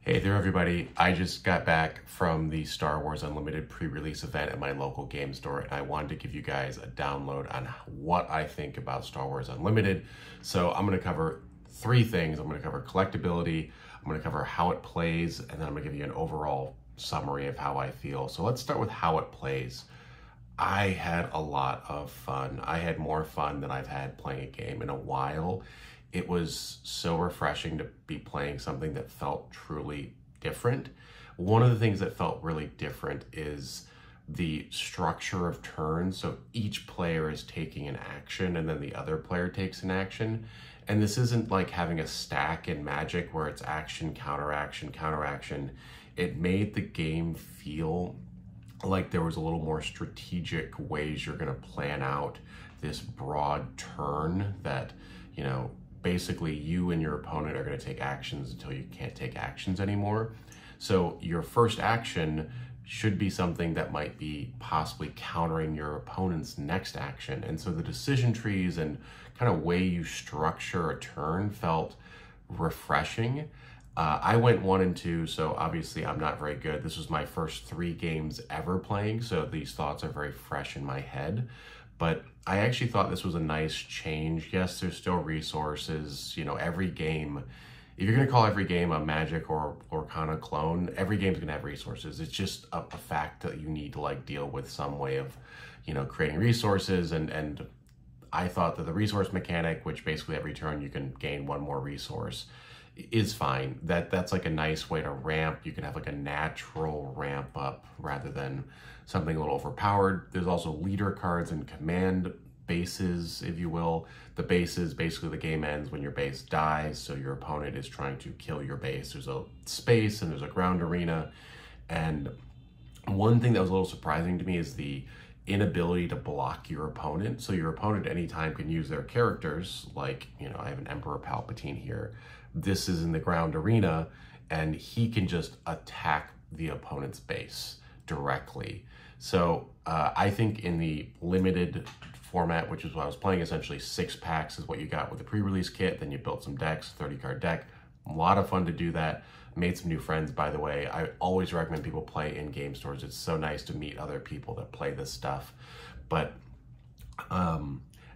Hey there, everybody. I just got back from the Star Wars Unlimited pre-release event at my local game store, and I wanted to give you guys a download on what I think about Star Wars Unlimited. So I'm going to cover three things. I'm going to cover collectability, I'm going to cover how it plays, and then I'm going to give you an overall summary of how I feel. So let's start with how it plays. I had a lot of fun. I had more fun than I've had playing a game in a while. It was so refreshing to be playing something that felt truly different. One of the things that felt really different is the structure of turns. So each player is taking an action and then the other player takes an action. And this isn't like having a stack in Magic where it's action, counteraction, counteraction. It made the game feel like there was a little more strategic ways you're going to plan out this broad turn that, basically you and your opponent are going to take actions until you can't take actions anymore. So your first action should be something that might be possibly countering your opponent's next action. And so the decision trees and kind of way you structure a turn felt refreshing. I went 1 and 2, so obviously I'm not very good. This was my first 3 games ever playing, so these thoughts are very fresh in my head. But I actually thought this was a nice change. Yes, there's still resources. Every game, if you're going to call every game a Magic or kind of clone, every game's going to have resources. It's just a fact that you need to deal with some way of, creating resources. And I thought that the resource mechanic, which basically every turn you can gain 1 more resource, is fine. That's like a nice way to ramp. You can have like a natural ramp up rather than something a little overpowered. There's also leader cards and command bases, if you will. The bases, basically the game ends when your base dies, so your opponent is trying to kill your base. There's a space and there's a ground arena. And one thing that was a little surprising to me is the inability to block your opponent. So your opponent anytime can use their characters, like, I have an Emperor Palpatine here. This is in the ground arena, and he can just attack the opponent's base directly. So I think in the limited format, which is what I was playing, essentially 6 packs is what you got with the pre-release kit. Then you built some decks, 30-card deck. A lot of fun to do that. Made some new friends, by the way. I always recommend people play in game stores. It's so nice to meet other people that play this stuff. But,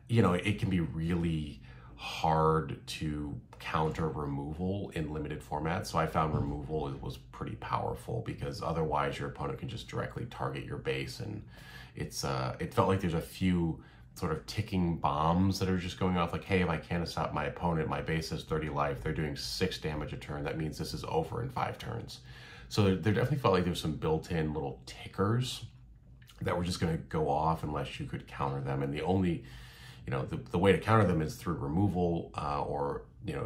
it can be really hard to counter removal in limited formats. So I found removal was pretty powerful because otherwise your opponent can just directly target your base. And it felt like there's a few sort of ticking bombs that are just going off like, hey, if I can't stop my opponent, my base has 30 life, they're doing 6 damage a turn. That means this is over in 5 turns. So there definitely felt like there's some built-in little tickers that were just going to go off unless you could counter them. And the only, the way to counter them is through removal or,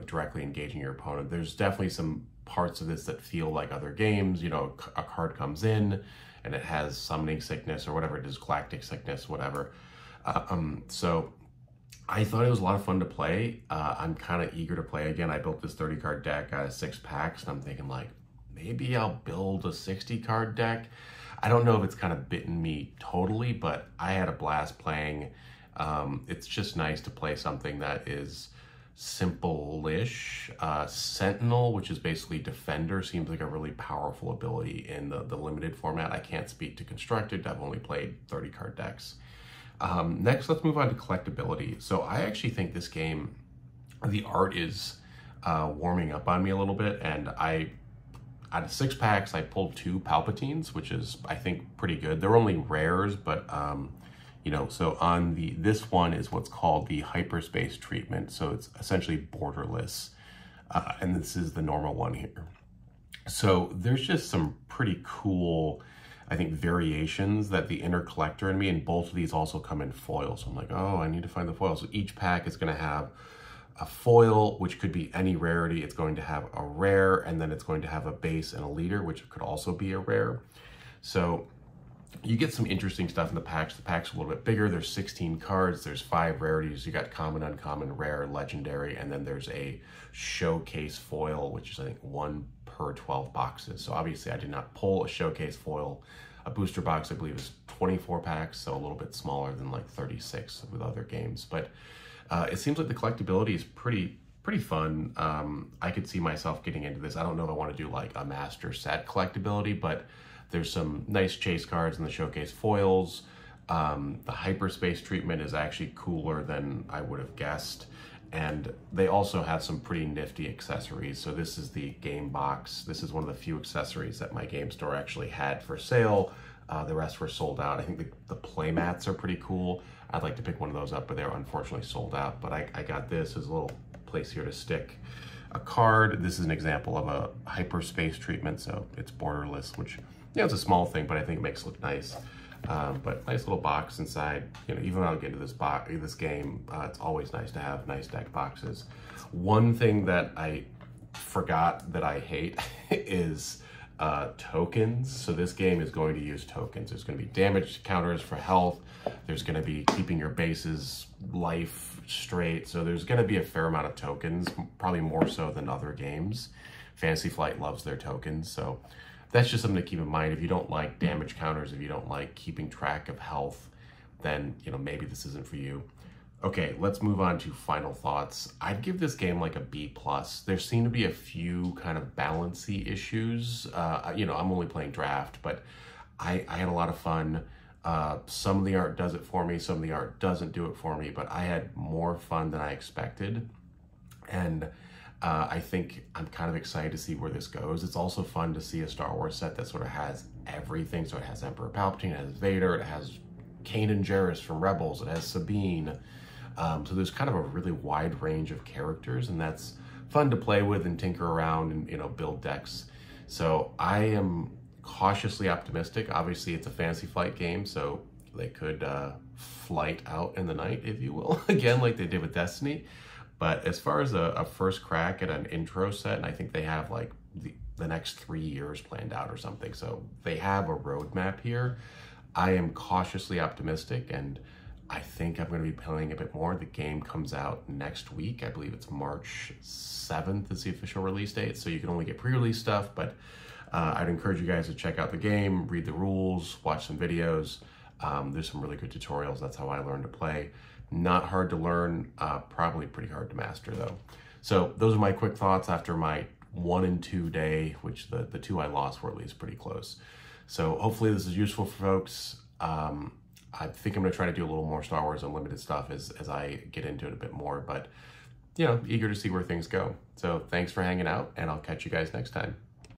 directly engaging your opponent. There's definitely some parts of this that feel like other games. A card comes in and it has summoning sickness or whatever it is, galactic sickness, whatever. So I thought it was a lot of fun to play. I'm kind of eager to play again. I built this 30-card deck out of 6 packs, and I'm thinking maybe I'll build a 60-card deck. I don't know if it's kind of bitten me totally, but I had a blast playing. It's just nice to play something that is simple-ish. Sentinel, which is basically Defender, seems like a really powerful ability in the limited format. I can't speak to Constructed. I've only played 30-card decks. Next, let's move on to collectability. So I actually think this game, the art is warming up on me a little bit, and out of 6 packs, I pulled 2 Palpatines, which is, I think, pretty good. They're only rares, but, so on this one is what's called the hyperspace treatment. So it's essentially borderless, and this is the normal one here. So there's just some pretty cool, I think, variations that the inner collector in me, and both of these also come in foil. So I'm like, oh, I need to find the foil. So each pack is going to have a foil, which could be any rarity. It's going to have a rare, and then it's going to have a base and a leader, which could also be a rare. So you get some interesting stuff in the packs. The pack's a little bit bigger. There's 16 cards. There's 5 rarities. You got common, uncommon, rare, legendary, and then there's a showcase foil, which is, I think, 1 per 12 boxes. So obviously I did not pull a showcase foil. A booster box, I believe, is 24 packs, so a little bit smaller than 36 with other games. But it seems like the collectability is pretty pretty fun. I could see myself getting into this. I don't know if I want to do like a master set collectability, but there's some nice chase cards in the showcase foils. The hyperspace treatment is actually cooler than I would have guessed. And they also have some pretty nifty accessories. So this is the game box. This is one of the few accessories that my game store actually had for sale. The rest were sold out. I think the play mats are pretty cool. I'd like to pick one of those up, but they're unfortunately sold out. But I got this as a little place here to stick a card. This is an example of a hyperspace treatment, so it's borderless, which, it's a small thing, but I think it makes it look nice. But nice little box inside. Even when I get into this game, it's always nice to have nice deck boxes. One thing that I forgot that I hate is tokens. So this game is going to use tokens. There's going to be damage counters for health. There's going to be keeping your base's life straight. So there's going to be a fair amount of tokens, probably more so than other games. Fantasy Flight loves their tokens, so that's just something to keep in mind. If you don't like damage counters, if you don't like keeping track of health, then maybe this isn't for you. Okay, let's move on to final thoughts. I'd give this game like a B+. There seem to be a few kind of balancy issues. I'm only playing draft, but I had a lot of fun. Some of the art does it for me, some of the art doesn't do it for me, but I had more fun than I expected. And I think I'm kind of excited to see where this goes. It's also fun to see a Star Wars set that sort of has everything. So it has Emperor Palpatine, it has Vader, it has Kanan Jarrus from Rebels, it has Sabine. So there's kind of a really wide range of characters, and that's fun to play with and tinker around and build decks. So I am cautiously optimistic. Obviously, it's a Fantasy Flight game, so they could flight out in the night, if you will, again, like they did with Destiny. But as far as a first crack at an intro set, and I think they have like the next 3 years planned out or something. So they have a roadmap here. I am cautiously optimistic, and I think I'm going to be playing a bit more. The game comes out next week. I believe it's March 7th is the official release date. So you can only get pre-release stuff, but I'd encourage you guys to check out the game, read the rules, watch some videos. There's some really good tutorials. That's how I learned to play. Not hard to learn, probably pretty hard to master though. So those are my quick thoughts after my 1 and 2 day, which the 2 I lost were at least pretty close. So hopefully this is useful for folks. I think I'm gonna try to do a little more Star Wars Unlimited stuff as I get into it a bit more, but eager to see where things go. So thanks for hanging out, and I'll catch you guys next time.